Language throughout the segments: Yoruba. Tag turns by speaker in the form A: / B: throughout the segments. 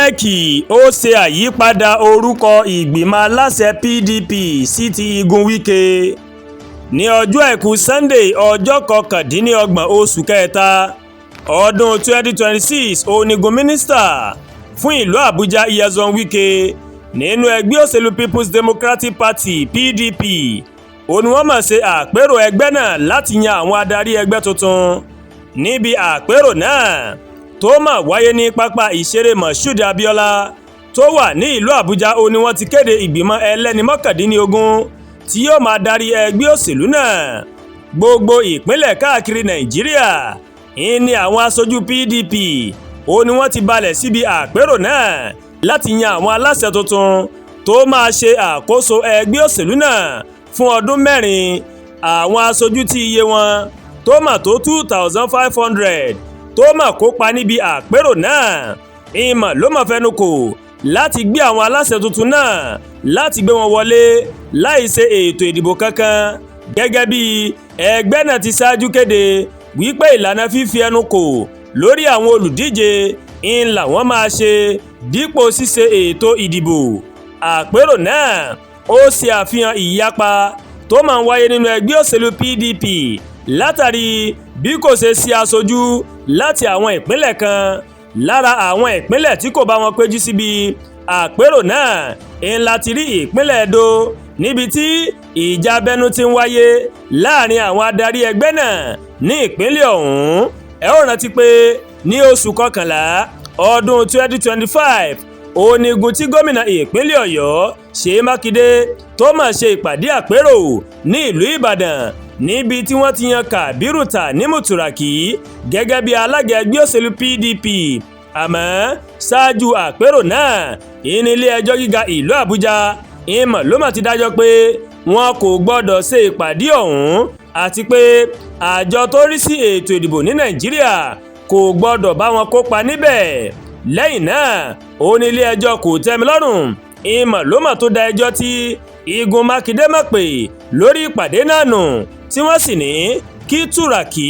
A: Inec ó ṣe àyípadà orúkọ ìgbìmọ̀ aláṣẹ PDP sí ti Igun Wike ní ọjọ́ àìkú Sunday ọjọ́ kọkàndínlọ́gbọ̀n oṣù kẹta ọdún 2026 onígun mínísítà fún ìlú Àbújá Igun Wike nínú ẹgbẹ́ òṣèlú People's Democratic Party PDP ó ní wọ́n máa ṣe àpérò ẹgbẹ́ náà láti yan àwọn adarí ẹgbẹ́ tuntun níbi àpérò náà tó máa wáyé ní pápá ìṣeré Moshood Abiola tó wà ní ìlú Àbújá ó ní wọ́n ti kéde ìgbìmọ̀ ẹlẹ́ni mọ́kàndínlógún tí yóò máa darí ẹgbẹ́ òṣèlú náà gbogbo ìpínlẹ̀ káàkiri Nàìjíríà ní àwọn aṣojú PDP ó ní wọ́n ti balẹ̀ síbi àpérò náà láti yan àwọn aláṣẹ tuntun tó máa ṣe àkóso ẹgbẹ́ òṣèlú náà fún ọdún mẹ́rin àwọn aṣojú tí iye wọn tó máa tó 2,500 tó máa kópa níbi àpérò náà ìmọ̀ ló máa fẹnu kò láti gbé àwọn aláṣẹ tuntun náà láti gbé wọn wọlé láì ṣe ètò ìdìbò kankan gẹ́gẹ́ bí ẹgbẹ́ náà ti ṣáájú kéde wípé ìlànà fífi ẹnu kò lórí àwọn olùdíje ńlá wọn máa ṣe dípò ṣíṣe ètò ìdìbò àpérò náà ó ṣe àfihàn ìyapa tó máa ń wáyé nínú ẹgbẹ́ òṣèlú PDP látàrí bí kò ṣe sí aṣojú láti àwọn ìpínlẹ̀ kan lára àwọn ìpínlẹ̀ tí kò bá wọn péjú síbi àpérò náà ńlá ti rí ìpínlẹ̀ Ẹdó níbi tí ìjà abẹ́nú ti ń wáyé láàrin àwọn adarí ẹgbẹ́ náà ní ìpínlẹ̀ ọ̀hún ẹ ó rántí pé ní oṣù kọkànlá ọdún 2025 onígun tí gómìnà ìpínlẹ̀ Ọ̀yọ́ Ṣèyí Mákindé tó máa ṣe ìpàdé àpérò ní ìlú Ìbàdàn níbi tí wọ́n ti yan Kàbírù Tànímù Tùràkì gẹ́gẹ́ bí alága ẹgbẹ́ òṣèlú PDP àmọ́ ṣáájú àpérò náà ilé ẹjọ́ gíga ìlú Àbújá ìmọ̀ ló mà ti dájọ́ pé wọn kò gbọ́dọ̀ ṣe ìpàdé ọ̀hún àti pé àjọ tó rí sí ètò ìdìbò ní Nàìjíríà kò gbọ́dọ̀ bá wọn kópa níbẹ̀ lẹ́yìn náà ilé ẹjọ́ kò tẹ́milọ́rùn ìmọ̀ ló mà tó da ẹjọ́ tí Igun Mákindé mọ̀ pé lórí ìpàdé náà nù tí wọ́n sì ní kí Tùràkì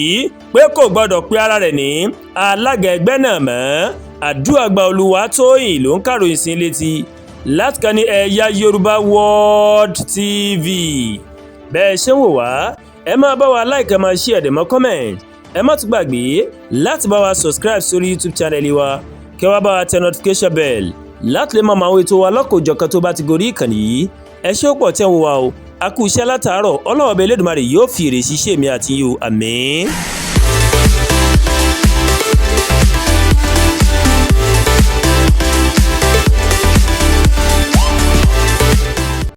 A: pé kò gbọ́dọ̀ pe ara rẹ̀ ní alága ẹgbẹ́ náà mọ́ Àdúràgbà Olúwatóyìn ló ń kàròyìn sí létí láti kàn ní ẹ̀yà Yorùbá World TV bẹ́ẹ̀ ṣe ń wò wá ẹ máa bá wa like ẹ máa share ẹ máa comment ẹ má tún gbàgbé láti bá wa subscribe sórí YouTube channel wa kẹ́ wá bá wa tẹ notification bell láti lè máa àwọn ètò wa lọ́kọ̀ọ́jọ̀kan tó bá ti gorí ìkànnì yìí ẹ ṣé ó pọ̀ tẹ́ ń wò wá o a kú iṣẹ́ látàárọ̀ Ọlọ́run Ọba Elédùmarè yóò fi èrè ṣiṣẹ́ mi àti yín o àmín.